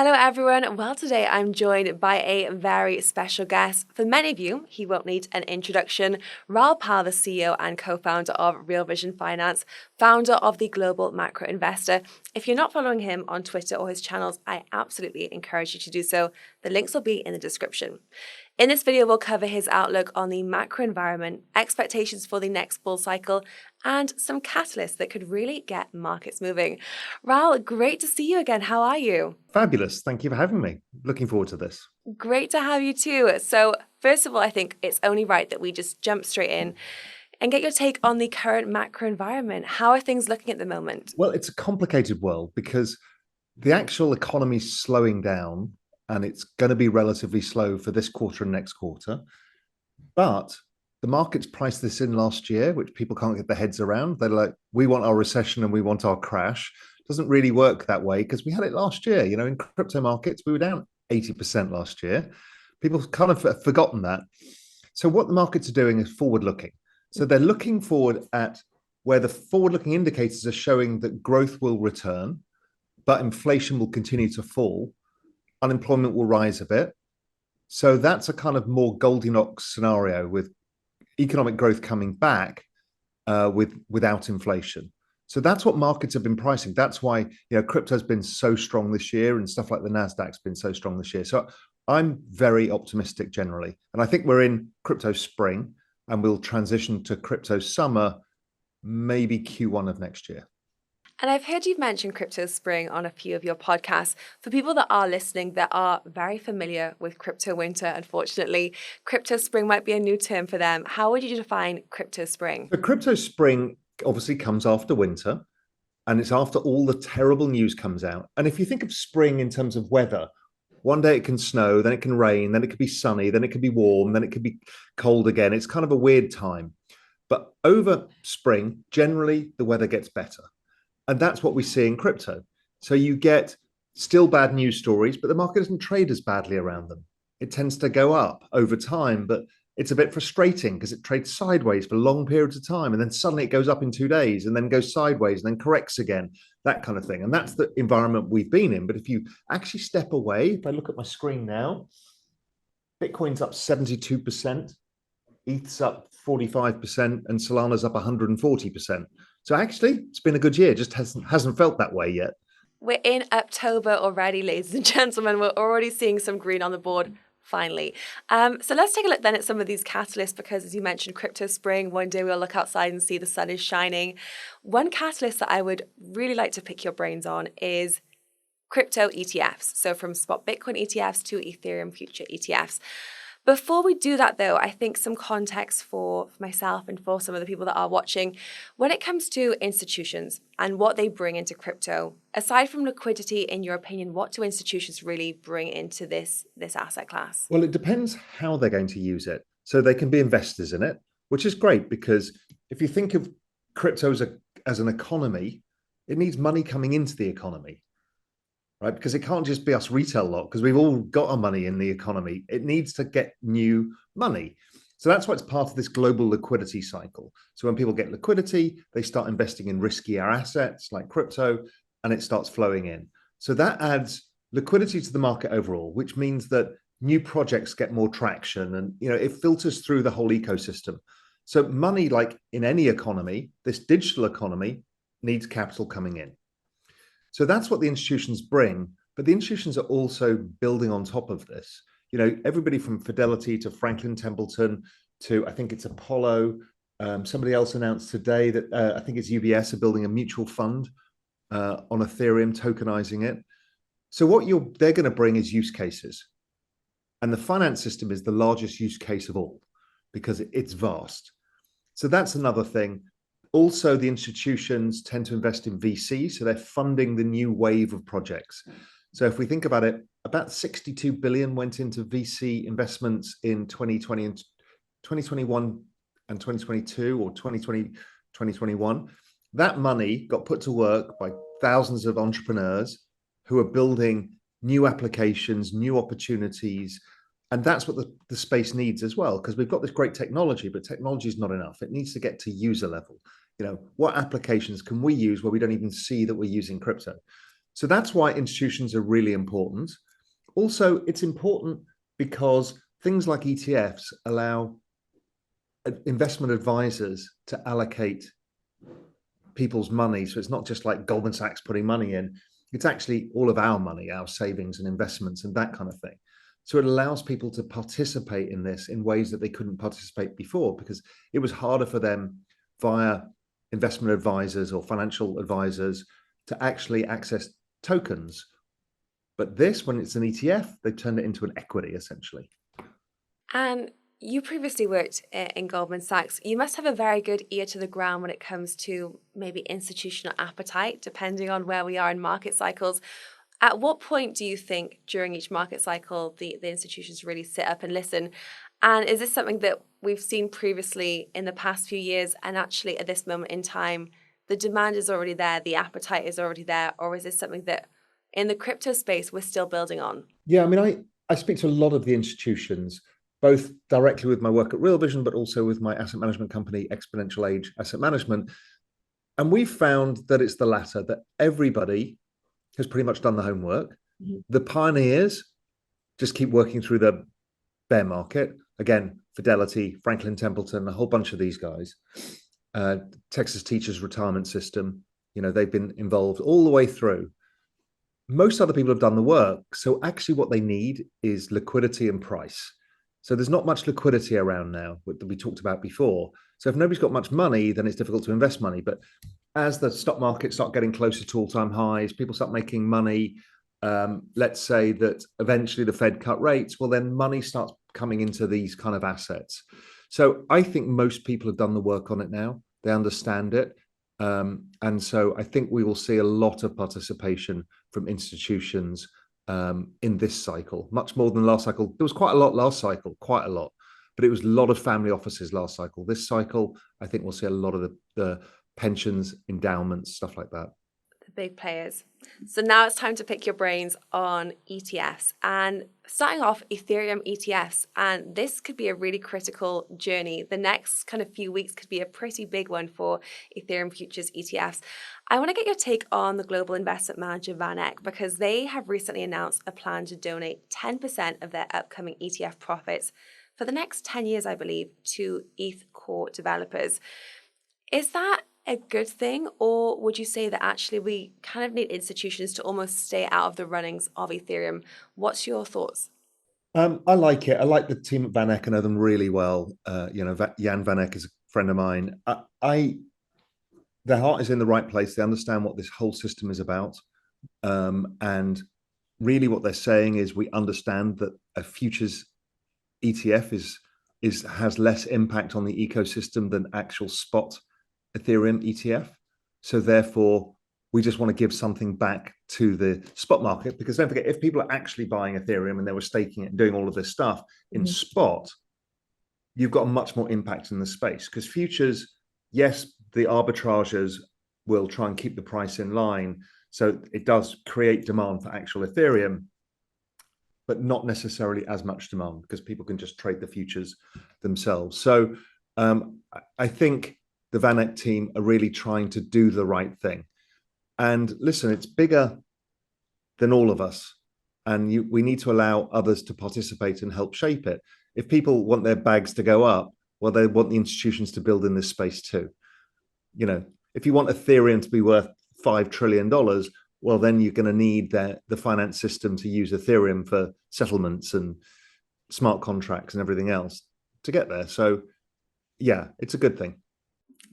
Hello, everyone. Well, today I'm joined by a very special guest. For many of you, he won't need an introduction. Raoul, the CEO and co-founder of Real Vision Finance, founder of the Global Macro Investor. If you're not following him on Twitter or his channels, I absolutely encourage you to do so. The links will be in the description. In this video, we'll cover his outlook on the macro environment, expectations for the next bull cycle, and some catalysts that could really get markets moving. Raoul, great to see you again. How are you? Fabulous. Thank you for having me. Looking forward to this. Great to have you too. So, first of all, I think it's only right that we just jump straight in and get your take on the current macro environment. How are things looking at the moment? Well, it's a complicated world because the actual economy is slowing down and it's going to be relatively slow for this quarter and next quarter. But the markets priced this in last year, which people can't get their heads around. They're like, we want our recession and we want our crash. It doesn't really work that way because we had it last year. You know, in crypto markets, we were down 80% last year. People kind of forgotten that. So what the markets are doing is forward looking. So they're looking forward at where the forward-looking indicators are showing that growth will return, but inflation will continue to fall, unemployment will rise a bit. So that's a kind of more Goldilocks scenario with economic growth coming back without inflation. So that's what markets have been pricing. That's why crypto's been so strong this year and stuff like the Nasdaq's been so strong this year. So I'm very optimistic generally, and I think we're in crypto spring, and we'll transition to crypto summer, maybe Q1 of next year. And I've heard you've mentioned crypto spring on a few of your podcasts. For people that are listening that are very familiar with crypto winter, unfortunately, crypto spring might be a new term for them. How would you define crypto spring? The crypto spring obviously comes after winter, and it's after all the terrible news comes out. And if you think of spring in terms of weather, one day it can snow, then it can rain, then it could be sunny, then it could be warm, then it could be cold again. It's kind of a weird time. But over spring, generally the weather gets better. And that's what we see in crypto. So you get still bad news stories, but the market doesn't trade as badly around them. It tends to go up over time, but it's a bit frustrating because it trades sideways for long periods of time. And then suddenly it goes up in 2 days and then goes sideways and then corrects again, that kind of thing. And that's the environment we've been in. But if you actually step away, if I look at my screen now, Bitcoin's up 72%, ETH's up 45%, and Solana's up 140%. So actually, it's been a good year. Just hasn't felt that way yet. We're in October already, ladies and gentlemen. We're already seeing some green on the board, finally. So let's take a look then at some of these catalysts, because as you mentioned, crypto spring, one day we'll look outside and see the sun is shining. One catalyst that I would really like to pick your brains on is crypto ETFs. So from spot Bitcoin ETFs to Ethereum future ETFs. Before we do that, though, I think some context for myself and for some of the people that are watching, when it comes to institutions and what they bring into crypto, aside from liquidity, in your opinion, what do institutions really bring into this asset class? Well, it depends how they're going to use it. So they can be investors in it, which is great because if you think of crypto as an economy, it needs money coming into the economy. Right? Because it can't just be us retail lot, because we've all got our money in the economy. It needs to get new money. So that's why it's part of this global liquidity cycle. So when people get liquidity, they start investing in riskier assets like crypto, and it starts flowing in. So that adds liquidity to the market overall, which means that new projects get more traction, and it filters through the whole ecosystem. So money, like in any economy, this digital economy needs capital coming in. So that's what the institutions bring, but the institutions are also building on top of this. Everybody from Fidelity to Franklin Templeton to, I think it's Apollo. Somebody else announced today that I think it's UBS are building a mutual fund on Ethereum, tokenizing it. So what they're going to bring is use cases. And the finance system is the largest use case of all because it's vast. So that's another thing. Also, the institutions tend to invest in VC, so they're funding the new wave of projects. So if we think about it, about 62 billion went into VC investments in 2020 and 2021 and 2022, or 2020, 2021. That money got put to work by thousands of entrepreneurs who are building new applications, new opportunities. And that's what the space needs as well, because we've got this great technology, but technology is not enough. It needs to get to user level. What applications can we use where we don't even see that we're using crypto? So that's why institutions are really important. Also, it's important because things like ETFs allow investment advisors to allocate people's money. So it's not just like Goldman Sachs putting money in, it's actually all of our money, our savings and investments and that kind of thing. So it allows people to participate in this in ways that they couldn't participate before, because it was harder for them via investment advisors or financial advisors to actually access tokens. But this, when it's an ETF, they've turned it into an equity, essentially. And you previously worked in Goldman Sachs. You must have a very good ear to the ground when it comes to maybe institutional appetite, depending on where we are in market cycles. At what point do you think during each market cycle the institutions really sit up and listen? And is this something that we've seen previously in the past few years, and actually at this moment in time, the demand is already there, the appetite is already there, or is this something that in the crypto space we're still building on? Yeah, I mean, I speak to a lot of the institutions, both directly with my work at Real Vision, but also with my asset management company, Exponential Age Asset Management. And we've found that it's the latter, that everybody has pretty much done the homework. Mm-hmm. The pioneers just keep working through the bear market. Again, Fidelity, Franklin Templeton, a whole bunch of these guys. Texas Teachers Retirement System, they've been involved all the way through. Most other people have done the work. So actually what they need is liquidity and price. So there's not much liquidity around now that we talked about before. So if nobody's got much money, then it's difficult to invest money. But as the stock market start getting closer to all-time highs, people start making money. Let's say that eventually the Fed cut rates. Well, then money starts coming into these kind of assets. So I think most people have done the work on it now. They understand it. And so I think we will see a lot of participation from institutions in this cycle, much more than last cycle. There was quite a lot last cycle, quite a lot, but it was a lot of family offices last cycle. This cycle, I think we'll see a lot of the pensions, endowments, stuff like that. The big players. So now it's time to pick your brains on ETFs, and starting off Ethereum ETFs. And this could be a really critical journey. The next kind of few weeks could be a pretty big one for Ethereum futures ETFs. I want to get your take on the global investment manager VanEck, because they have recently announced a plan to donate 10% of their upcoming ETF profits for the next 10 years, I believe, to ETH core developers. Is that a good thing, or would you say that actually we kind of need institutions to almost stay out of the runnings of Ethereum? What's your thoughts? I like it. I like the team at VanEck. I know them really well. Jan VanEck is a friend of mine. Their heart is in the right place. They understand what this whole system is about. And really what they're saying is we understand that a futures ETF has less impact on the ecosystem than actual spot Ethereum ETF. So therefore, we just want to give something back to the spot market, because don't forget, if people are actually buying Ethereum and they were staking it and doing all of this stuff in spot, you've got a much more impact in the space. Because futures, yes, the arbitrageurs will try and keep the price in line. So it does create demand for actual Ethereum, but not necessarily as much demand because people can just trade the futures themselves. So I think the VanEck team are really trying to do the right thing. And listen, it's bigger than all of us. And we need to allow others to participate and help shape it. If people want their bags to go up, well, they want the institutions to build in this space too. If you want Ethereum to be worth $5 trillion, well, then you're going to need the finance system to use Ethereum for settlements and smart contracts and everything else to get there. So yeah, it's a good thing.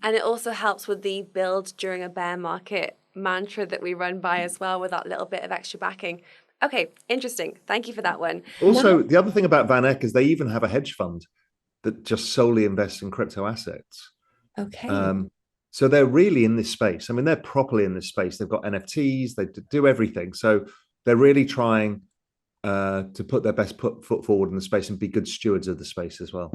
And it also helps with the build during a bear market mantra that we run by as well, with that little bit of extra backing. Okay, interesting. Thank you for that one. Also, the other thing about VanEck is they even have a hedge fund that just solely invests in crypto assets. Okay. So they're really in this space. I mean, they're properly in this space. They've got NFTs, they do everything. So they're really trying to put their best foot forward in the space and be good stewards of the space as well.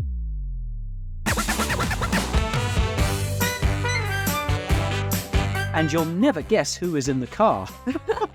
And you'll never guess who is in the car. Hello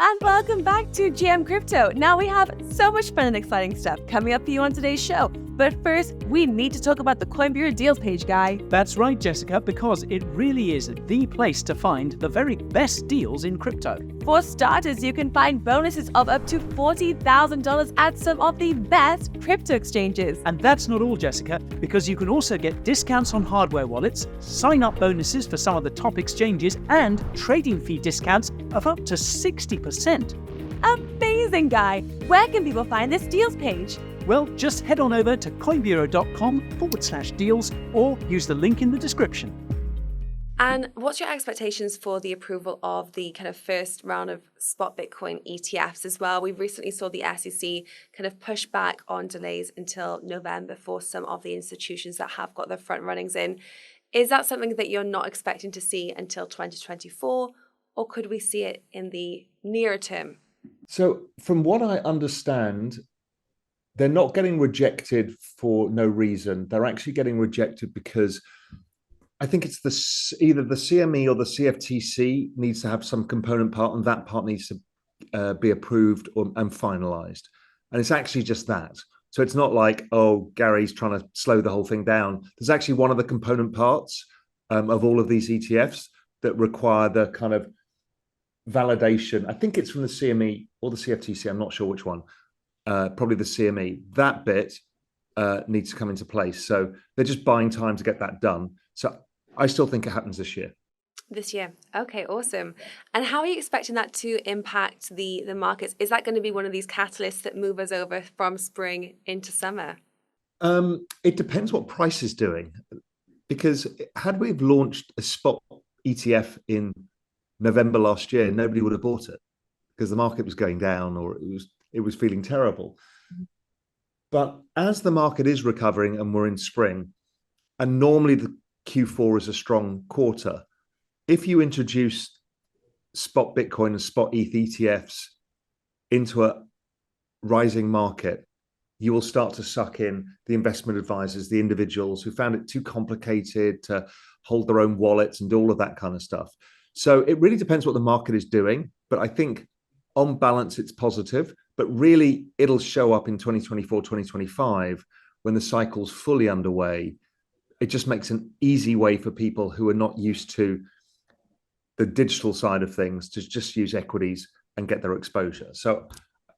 and welcome back to GM Crypto. Now we have so much fun and exciting stuff coming up for you on today's show. But first, we need to talk about the CoinBureau deals page, Guy. That's right, Jessica, because it really is the place to find the very best deals in crypto. For starters, you can find bonuses of up to $40,000 at some of the best crypto exchanges. And that's not all, Jessica, because you can also get discounts on hardware wallets, sign-up bonuses for some of the top exchanges, and trading fee discounts of up to 60%. Amazing, Guy. Where can people find this deals page? Well, just head on over to coinbureau.com/deals or use the link in the description. And what's your expectations for the approval of the kind of first round of spot Bitcoin ETFs as well? We recently saw the SEC kind of push back on delays until November for some of the institutions that have got their front runnings in. Is that something that you're not expecting to see until 2024, or could we see it in the nearer term? So from what I understand, they're not getting rejected for no reason. They're actually getting rejected because I think it's either the CME or the CFTC needs to have some component part, and that part needs to be approved and finalized. And it's actually just that. So it's not like, oh, Gary's trying to slow the whole thing down. There's actually one of the component parts of all of these ETFs that require the kind of validation. I think it's from the CME or the CFTC. I'm not sure which one. Probably the CME. That bit needs to come into place. So they're just buying time to get that done. So I still think it happens this year. This year. Okay, awesome. And how are you expecting that to impact the markets? Is that going to be one of these catalysts that move us over from spring into summer? It depends what price is doing. Because had we launched a spot ETF in November last year, nobody would have bought it because the market was going down or it was feeling terrible. But as the market is recovering and we're in spring, and normally the Q4 is a strong quarter, if you introduce spot Bitcoin and spot ETH ETFs into a rising market, you will start to suck in the investment advisors, the individuals who found it too complicated to hold their own wallets and do all of that kind of stuff. So it really depends what the market is doing. But I think on balance, it's positive. But really, it'll show up in 2024, 2025 when the cycle's fully underway. It just makes an easy way for people who are not used to the digital side of things to just use equities and get their exposure. So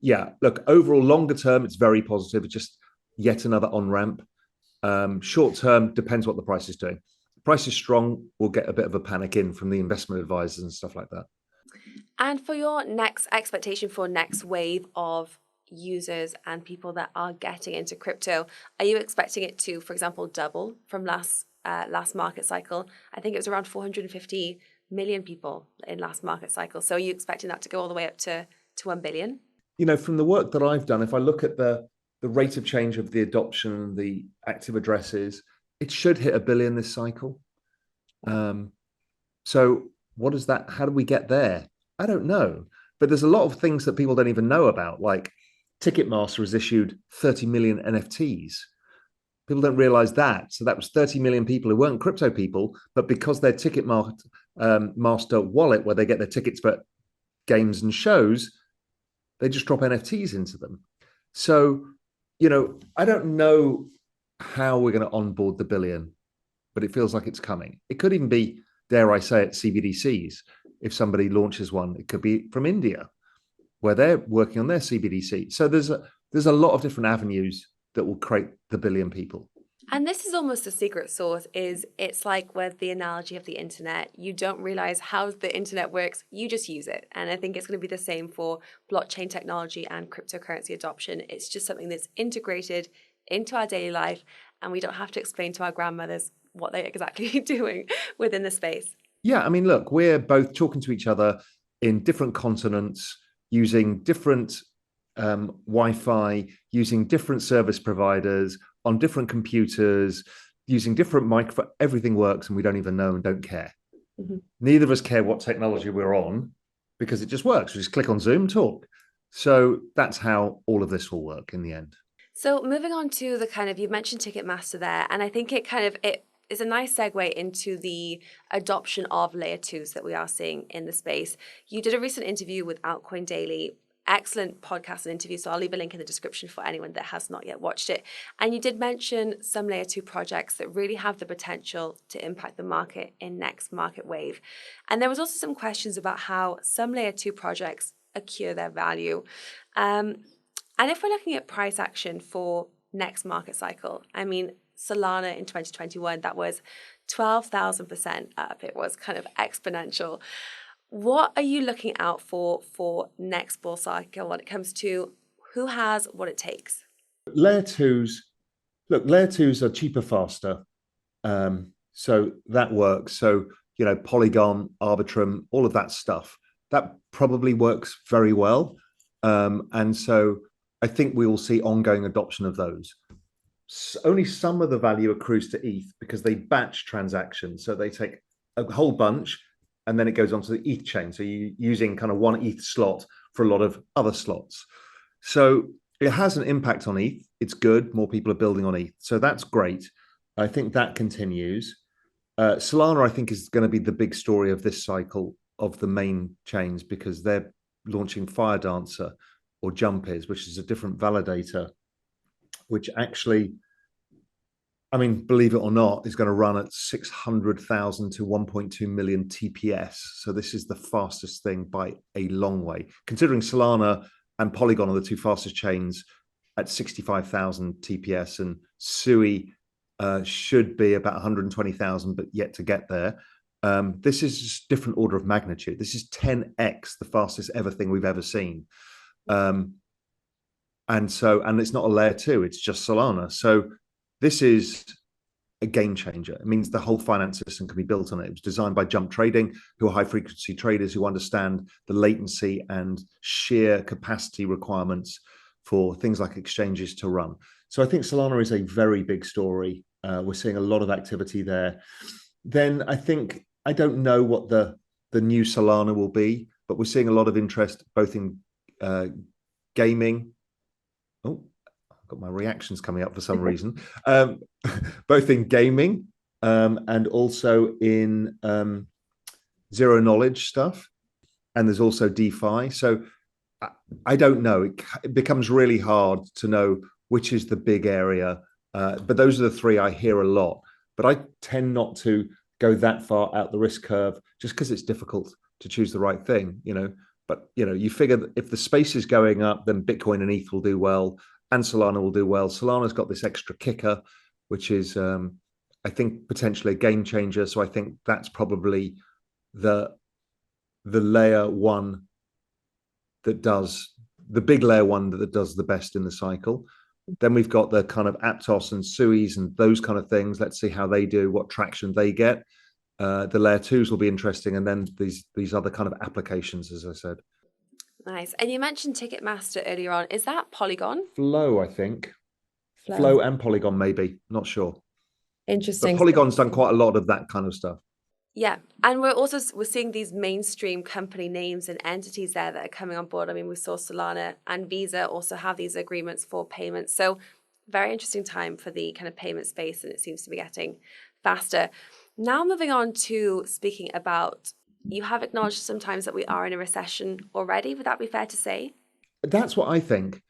yeah, look, overall, longer term, it's very positive. It's just yet another on-ramp. Short term, depends what the price is doing. If the price is strong, we'll get a bit of a panic in from the investment advisors and stuff like that. And for your next expectation for next wave of users and people that are getting into crypto, are you expecting it to, for example, double from last market cycle? I think it was around 450 million people in last market cycle. So are you expecting that to go all the way up to 1 billion? You know, from the work that I've done, if I look at the rate of change of the adoption, the active addresses, it should hit 1 billion this cycle. So what is that? How do we get there? I don't know. But there's a lot of things that people don't even know about, like Ticketmaster has issued 30 million NFTs. People don't realize that. So that was 30 million people who weren't crypto people, but because their Ticketmaster wallet, where they get their tickets for games and shows, they just drop NFTs into them. So, you know, I don't know how we're going to onboard the billion, but it feels like it's coming. It could even be, dare I say it, CBDCs. If somebody launches one, it could be from India, where they're working on their CBDC. So there's a lot of different avenues that will create the billion people. And this is almost a secret sauce. It's like with the analogy of the internet. You don't realize how the internet works. You just use it. And I think it's going to be the same for blockchain technology and cryptocurrency adoption. It's just something that's integrated into our daily life, and we don't have to explain to our grandmothers what they're exactly doing within the space. Yeah, I mean, look, we're both talking to each other in different continents, using different Wi-Fi, using different service providers, on different computers, using different microphones. Everything works and we don't even know and don't care. Mm-hmm. Neither of us care what technology we're on because it just works. We just click on Zoom, talk. So that's how all of this will work in the end. So moving on to the kind of, you mentioned Ticketmaster there, and I think it is a nice segue into the adoption of layer twos that we are seeing in the space. You did a recent interview with Altcoin Daily excellent podcast and interview. So I'll leave a link in the description for anyone that has not yet watched it. And you did mention some layer 2 projects that really have the potential to impact the market in next market wave. And there was also some questions about how some layer 2 projects accrue their value. And if we're looking at price action for next market cycle, I mean, Solana in 2021, that was 12,000% up. It was kind of exponential. What are you looking out for next bull cycle when it comes to who has what it takes? Layer 2s, look, layer 2s are cheaper, faster. So that works. So, Polygon, Arbitrum, all of that stuff, that probably works very well. And so I think we will see ongoing adoption of those. Only some of the value accrues to ETH because they batch transactions. So they take a whole bunch and then it goes onto the ETH chain. So you're using kind of one ETH slot for a lot of other slots. So it has an impact on ETH. It's good. More people are building on ETH. So that's great. I think that continues. Solana, I think, is going to be the big story of this cycle of the main chains because they're launching Fire Dancer or Jump-Is, which is a different validator, which actually, I mean, believe it or not, is going to run at 600,000 to 1.2 million TPS. So this is the fastest thing by a long way. Considering Solana and Polygon are the two fastest chains at 65,000 TPS, and Sui should be about 120,000, but yet to get there. This is just a different order of magnitude. This is 10x the fastest ever thing we've ever seen. And it's not a layer 2, it's just Solana. So this is a game changer. It means the whole finance system can be built on it. It was designed by Jump Trading, who are high frequency traders who understand the latency and sheer capacity requirements for things like exchanges to run. So I think Solana is a very big story. We're seeing a lot of activity there. Then I don't know what the new Solana will be, but we're seeing a lot of interest both in gaming. Oh, I've got my reactions coming up for some reason. Both in gaming and also in zero knowledge stuff. And there's also DeFi. So I don't know. It becomes really hard to know which is the big area. But those are the three I hear a lot. But I tend not to go that far out the risk curve just because it's difficult to choose the right thing, But, you figure that if the space is going up, then Bitcoin and ETH will do well and Solana will do well. Solana's got this extra kicker, which is, I think, potentially a game changer. So I think that's probably the layer one that does, the big layer one that does the best in the cycle. Then we've got the kind of Aptos and Suis and those kind of things. Let's see how they do, what traction they get. The layer 2s will be interesting. And then these other kind of applications, as I said. Nice. And you mentioned Ticketmaster earlier on. Is that Polygon? Flow, I think. Flow and Polygon, maybe. Not sure. Interesting. But Polygon's done quite a lot of that kind of stuff. Yeah. And we're seeing these mainstream company names and entities there that are coming on board. I mean, we saw Solana and Visa also have these agreements for payments. So very interesting time for the kind of payment space, and it seems to be getting faster. Now moving on to speaking about, you have acknowledged sometimes that we are in a recession already. Would that be fair to say? That's what I think.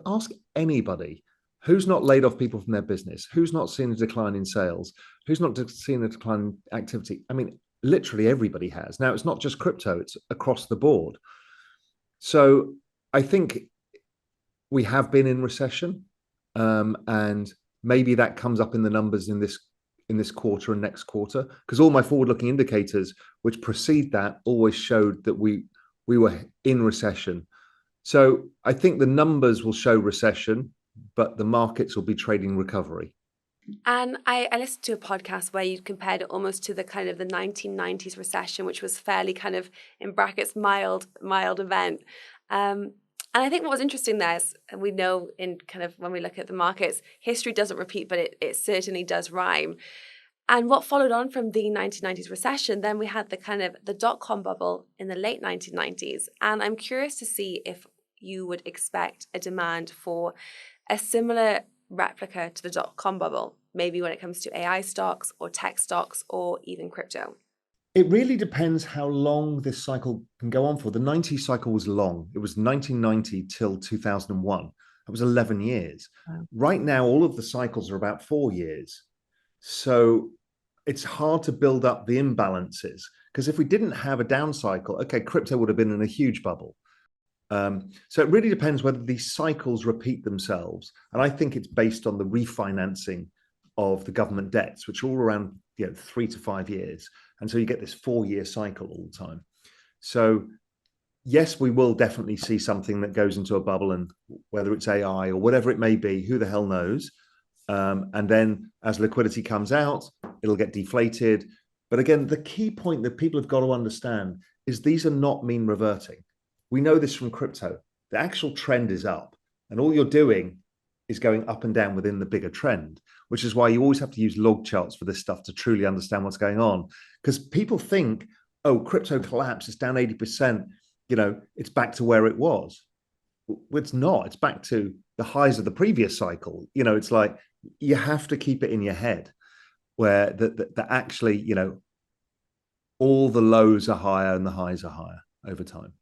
Ask anybody who's not laid off people from their business, who's not seen a decline in sales, who's not seen a decline in activity. I mean, literally everybody has. Now, it's not just crypto, it's across the board. So I think we have been in recession, and maybe that comes up in the numbers in this quarter and next quarter, because all my forward-looking indicators, which precede that, always showed that we were in recession. So I think the numbers will show recession, but the markets will be trading recovery. And I listened to a podcast where you compared it almost to the kind of the 1990s recession, which was fairly kind of, in brackets, mild event. And I think what was interesting there is, and we know in kind of when we look at the markets, history doesn't repeat, but it certainly does rhyme. And what followed on from the 1990s recession, then we had the kind of the dot-com bubble in the late 1990s. And I'm curious to see if you would expect a demand for a similar replica to the dot-com bubble, maybe when it comes to AI stocks or tech stocks or even crypto. It really depends how long this cycle can go on for. The 90 cycle was long. It was 1990 till 2001. That was 11 years. Wow. Right now, all of the cycles are about 4 years. So it's hard to build up the imbalances, because if we didn't have a down cycle, okay, crypto would have been in a huge bubble. So it really depends whether these cycles repeat themselves. And I think it's based on the refinancing of the government debts, which are all around 3 to 5 years. And so you get this 4-year cycle all the time. So yes, we will definitely see something that goes into a bubble, and whether it's AI or whatever it may be, who the hell knows? And then as liquidity comes out, it'll get deflated. But again, the key point that people have got to understand is these are not mean reverting. We know this from crypto. The actual trend is up, and all you're doing is going up and down within the bigger trend, which is why you always have to use log charts for this stuff to truly understand what's going on. Because people think, oh, crypto collapsed, it's down 80%, it's back to where it was. Well, it's not. It's back to the highs of the previous cycle. It's like you have to keep it in your head where that actually, all the lows are higher and the highs are higher over time.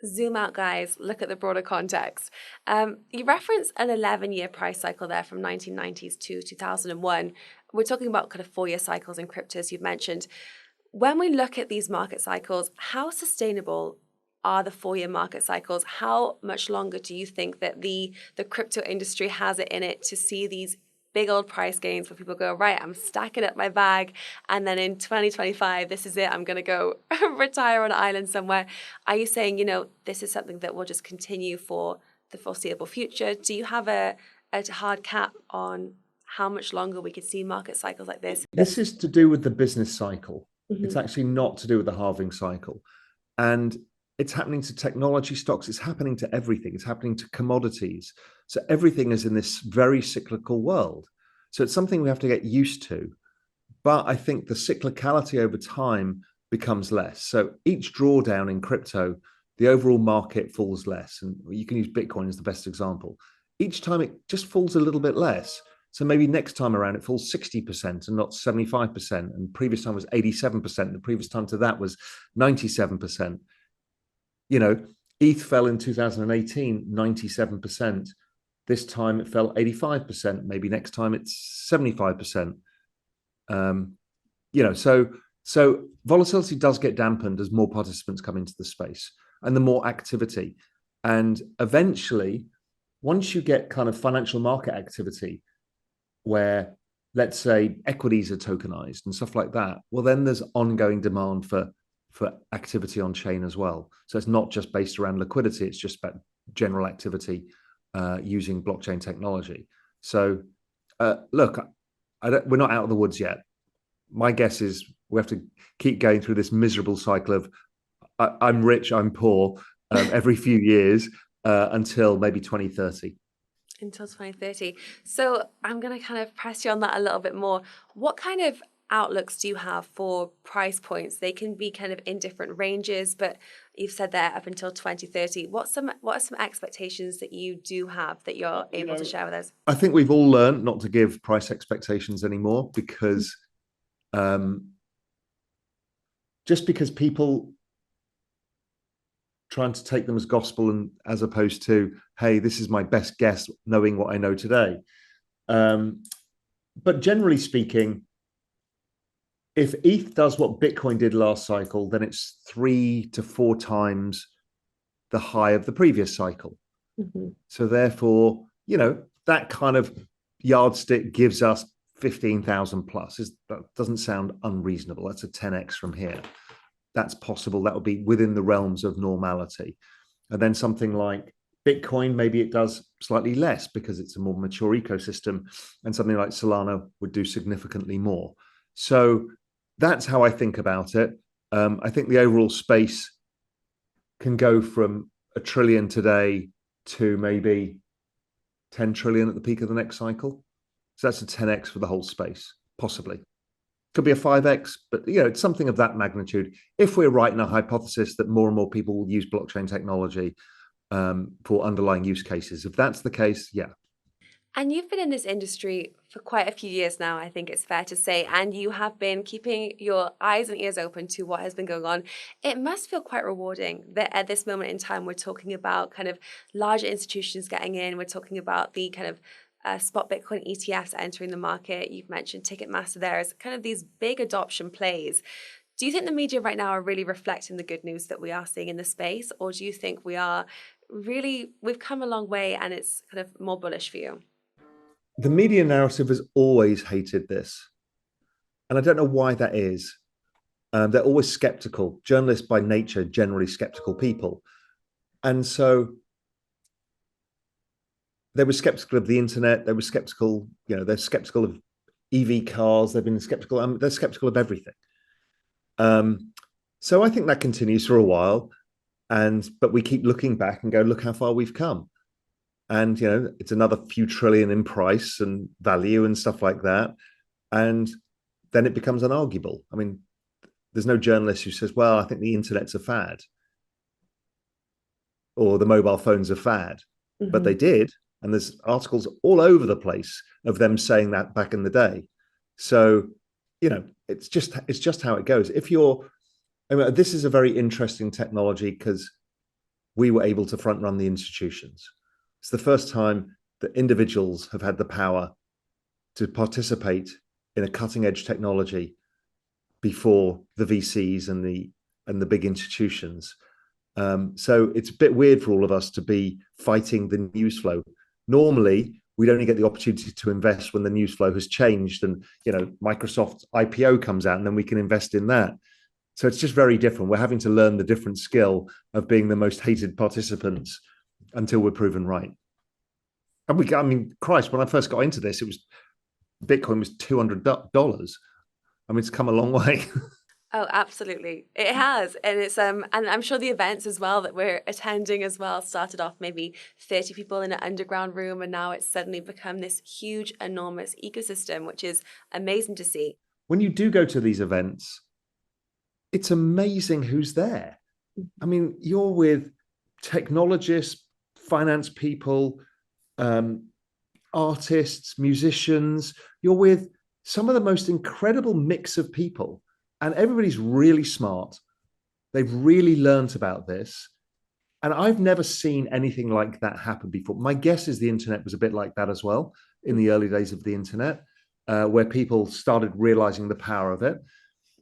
Zoom out, guys. Look at the broader context. You referenced an 11-year price cycle there from 1990s to 2001. We're talking about kind of 4-year cycles in crypto, as you've mentioned. When we look at these market cycles, how sustainable are the 4-year market cycles? How much longer do you think that the crypto industry has it in it to see these big old price gains where people go, right, I'm stacking up my bag, and then in 2025, this is it, I'm going to go retire on an island somewhere? Are you saying, this is something that will just continue for the foreseeable future? Do you have a hard cap on how much longer we could see market cycles like this? This is to do with the business cycle. Mm-hmm. It's actually not to do with the halving cycle. And it's happening to technology stocks. It's happening to everything. It's happening to commodities. So everything is in this very cyclical world. So it's something we have to get used to. But I think the cyclicality over time becomes less. So each drawdown in crypto, the overall market falls less. And you can use Bitcoin as the best example. Each time it just falls a little bit less. So maybe next time around it falls 60% and not 75%. And previous time was 87%. The previous time to that was 97%. ETH fell in 2018, 97%. This time it fell 85%. Maybe next time it's 75%. So volatility does get dampened as more participants come into the space and the more activity. And eventually, once you get kind of financial market activity where, let's say, equities are tokenized and stuff like that, well, then there's ongoing demand for activity on chain as well. So it's not just based around liquidity, it's just about general activity using blockchain technology. So look, we're not out of the woods yet. My guess is we have to keep going through this miserable cycle of I'm rich, I'm poor every few years until maybe 2030. Until 2030. So I'm going to kind of press you on that a little bit more. What kind of outlooks do you have for price points? They can be kind of in different ranges, but you've said there up until 2030. What are some expectations that you do have that you're able to share with us? I think we've all learned not to give price expectations anymore, because just because people trying to take them as gospel, and as opposed to, hey, this is my best guess knowing what I know today. But generally speaking, if ETH does what Bitcoin did last cycle, then it's 3 to 4 times the high of the previous cycle. Mm-hmm. So therefore, that kind of yardstick gives us 15,000 plus. That doesn't sound unreasonable. That's a 10x from here. That's possible. That would be within the realms of normality. And then something like Bitcoin, maybe it does slightly less because it's a more mature ecosystem, and something like Solana would do significantly more. So that's how I think about it. I think the overall space can go from $1 trillion today to maybe 10 trillion at the peak of the next cycle. So that's a 10x for the whole space, possibly. Could be a 5x, but it's something of that magnitude. If we're right in our hypothesis that more and more people will use blockchain technology for underlying use cases, if that's the case, yeah. And you've been in this industry for quite a few years now, I think it's fair to say, and you have been keeping your eyes and ears open to what has been going on. It must feel quite rewarding that at this moment in time, we're talking about kind of larger institutions getting in. We're talking about the kind of spot Bitcoin ETFs entering the market. You've mentioned Ticketmaster there as kind of these big adoption plays. Do you think the media right now are really reflecting the good news that we are seeing in the space? Or do you think we've come a long way and it's kind of more bullish for you? The media narrative has always hated this. And I don't know why that is. They're always skeptical. Journalists by nature, generally skeptical people. And so they were skeptical of the internet. They were skeptical, they're skeptical of EV cars. They've been skeptical. They're skeptical of everything. So I think that continues for a while. But we keep looking back and go, look how far we've come. And, it's another few trillion in price and value and stuff like that. And then it becomes unarguable. I mean, there's no journalist who says, well, I think the internet's a fad or the mobile phone's a fad. Mm-hmm. But they did. And there's articles all over the place of them saying that back in the day. So, it's just how it goes. This is a very interesting technology because we were able to front run the institutions. It's the first time that individuals have had the power to participate in a cutting edge technology before the VCs and the big institutions. So it's a bit weird for all of us to be fighting the news flow. Normally, we'd only get the opportunity to invest when the news flow has changed and, Microsoft's IPO comes out and then we can invest in that. So it's just very different. We're having to learn the different skill of being the most hated participants until we're proven right. And Christ, when I first got into this, Bitcoin was $200. It's come a long way. Oh, absolutely. It has. And it's and I'm sure the events as well that we're attending as well started off maybe 30 people in an underground room, and now it's suddenly become this huge, enormous ecosystem, which is amazing to see. When you do go to these events, it's amazing who's there. You're with technologists, finance people, artists, musicians. You're with some of the most incredible mix of people. And everybody's really smart. They've really learned about this. And I've never seen anything like that happen before. My guess is the internet was a bit like that as well in the early days of the internet, where people started realizing the power of it.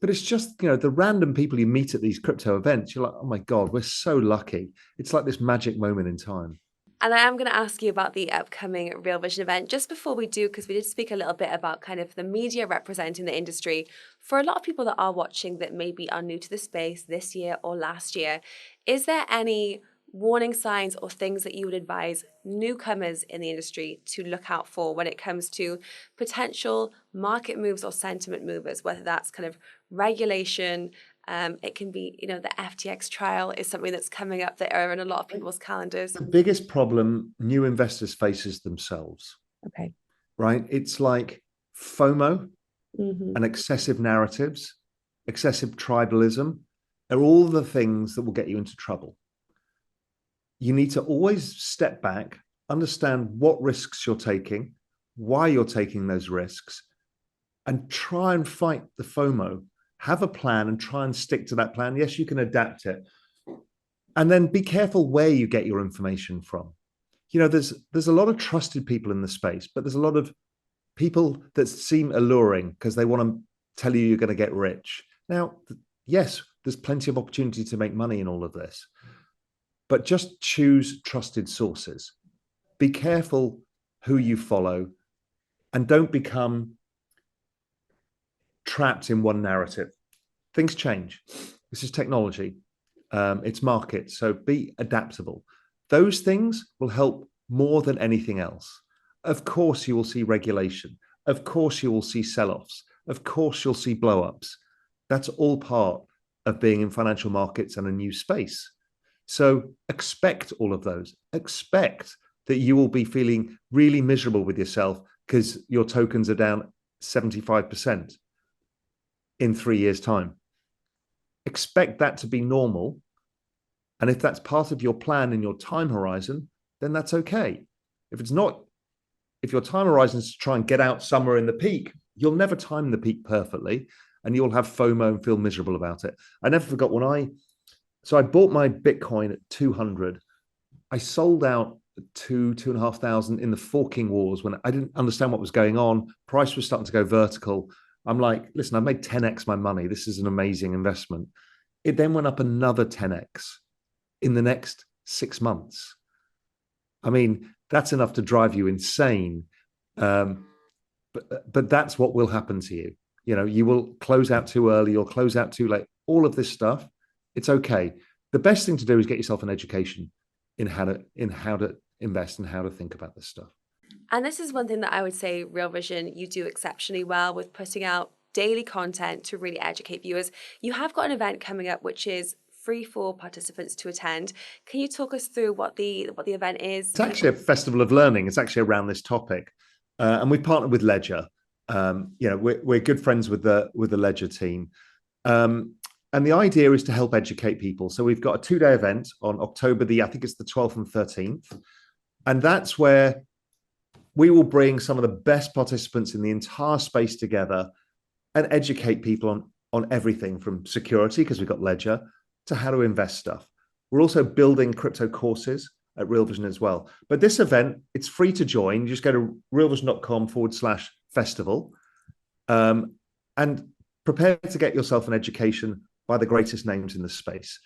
But it's just, the random people you meet at these crypto events, you're like, oh my God, we're so lucky. It's like this magic moment in time. And I am going to ask you about the upcoming Real Vision event just before we do, because we did speak a little bit about kind of the media representing the industry. For a lot of people that are watching that maybe are new to the space this year or last year, is there any warning signs or things that you would advise newcomers in the industry to look out for when it comes to potential market moves or sentiment movers, whether that's kind of regulation? It can be, the FTX trial is something that's coming up that are in a lot of people's calendars. The biggest problem new investors face is themselves. Okay. Right? It's like FOMO and excessive narratives, excessive tribalism are all the things that will get you into trouble. You need to always step back, understand what risks you're taking, why you're taking those risks, and try and fight the FOMO. Have a plan and try and stick to that plan. Yes, you can adapt it. And then be careful where you get your information from. There's a lot of trusted people in the space, but there's a lot of people that seem alluring because they want to tell you you're going to get rich. Now, yes, there's plenty of opportunity to make money in all of this, but just choose trusted sources. Be careful who you follow and don't become trapped in one narrative. Things change. This is technology. It's market. So be adaptable. Those things will help more than anything else. Of course, you will see regulation. Of course, you will see sell-offs. Of course, you'll see blow-ups. That's all part of being in financial markets and a new space. So expect all of those. Expect that you will be feeling really miserable with yourself because your tokens are down 75%. in 3 years' time. Expect that to be normal. And if that's part of your plan and your time horizon, then that's okay. If it's not, if your time horizon is to try and get out somewhere in the peak, you'll never time the peak perfectly, and you'll have FOMO and feel miserable about it. I never forgot when I bought my Bitcoin at 200. I sold out 2,500 in the forking wars when I didn't understand what was going on. Price was starting to go vertical. I'm like, listen, I've made 10x my money. This is an amazing investment. It then went up another 10x in the next 6 months. I mean, that's enough to drive you insane. But that's what will happen to you. You know, you will close out too early, you'll close out too late. All of this stuff, it's okay. The best thing to do is get yourself an education in how to invest and how to think about this stuff. And this is one thing that I would say Real Vision, you do exceptionally well with putting out daily content to really educate viewers. You have got an event coming up which is free for participants to attend. Can you talk us through what the event is? It's actually a festival of learning. It's actually around this topic, and we've partnered with Ledger. We're good friends with the Ledger team, and the idea is to help educate people. So we've got a 2-day event on October I think it's the 12th and 13th, and that's where we will bring some of the best participants in the entire space together and educate people on everything from security, because we've got Ledger, to how to invest stuff. We're also building crypto courses at Real Vision as well. But this event, it's free to join. You just go to realvision.com/festival and prepare to get yourself an education by the greatest names in the space.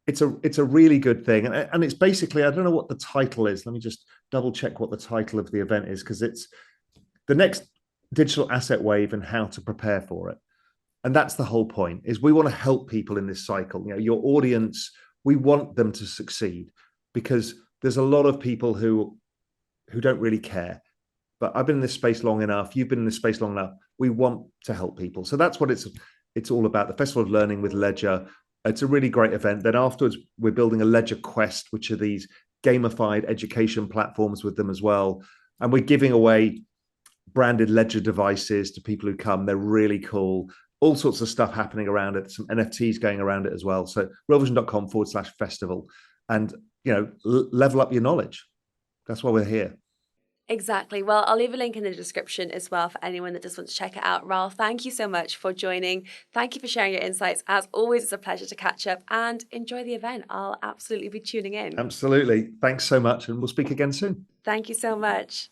It's a really good thing. And it's basically, I don't know what the title is. Let me just double check what the title of the event is, because it's the next digital asset wave and how to prepare for it. And that's the whole point, is we want to help people in this cycle. You know, your audience, we want them to succeed, because there's a lot of people who don't really care. But I've been in this space long enough. You've been in this space long enough. We want to help people. So that's what it's all about. The Festival of Learning with Ledger. It's a really great event. Then afterwards, we're building a Ledger Quest, which are these gamified education platforms with them as well. And we're giving away branded Ledger devices to people who come. They're really cool. All sorts of stuff happening around it. Some NFTs going around it as well. So realvision.com/festival, and level up your knowledge. That's why we're here. Exactly. Well, I'll leave a link in the description as well for anyone that just wants to check it out. Raoul, thank you so much for joining. Thank you for sharing your insights. As always, it's a pleasure to catch up, and enjoy the event. I'll absolutely be tuning in. Absolutely. Thanks so much, and we'll speak again soon. Thank you so much.